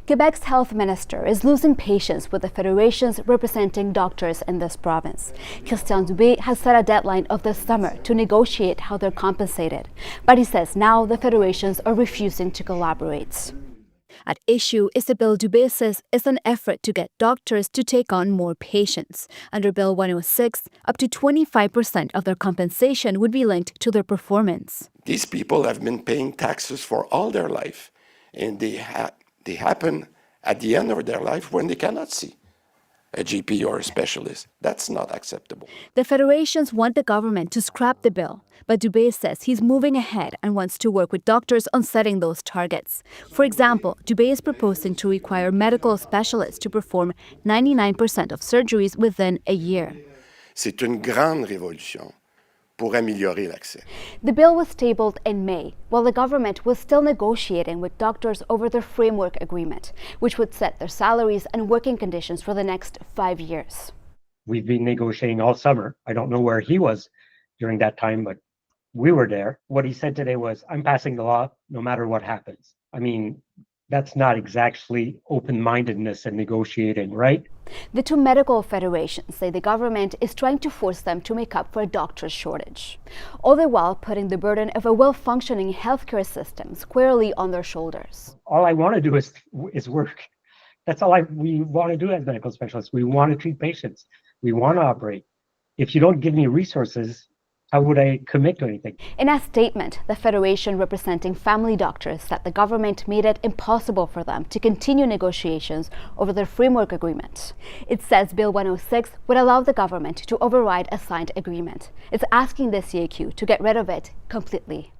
Quebec's health minister is losing patience with the federations representing doctors in this province. Dubé has set a deadline of this summer to negotiate how they're compensated, but he says now the federations are refusing to collaborate. At issue is a bill Dubé says is an effort to get doctors to take on more patients. Under Bill 106, up to 25% of their compensation would be linked to their performance. These people have been paying taxes for all their life, and they happen at the end of their life when they cannot see a GP or a specialist. That's not acceptable. The federations want the government to scrap the bill, but Dubé says he's moving ahead and wants to work with doctors on setting those targets. For example, Dubé is proposing to require medical specialists to perform 99% of surgeries within a year. C'est une grande révolution pour améliorer l'accès. The bill was tabled in May, while the government was still negotiating with doctors over their framework agreement, which would set their salaries and working conditions for the next 5 years. We've been negotiating all summer. I don't know where he was during that time, but we were there. What he said today was, I'm passing the law no matter what happens. I mean, that's not exactly open-mindedness and negotiating, right? The two medical federations say the government is trying to force them to make up for a doctor's shortage, all the while putting the burden of a well-functioning healthcare system squarely on their shoulders. All I want to do is work. That's all we want to do as medical specialists. We want to treat patients. We want to operate. If you don't give me resources, how would I commit to anything? In a statement, the federation representing family doctors said the government made it impossible for them to continue negotiations over their framework agreement. It says Bill 106 would allow the government to override a signed agreement. It's asking the CAQ to get rid of it completely.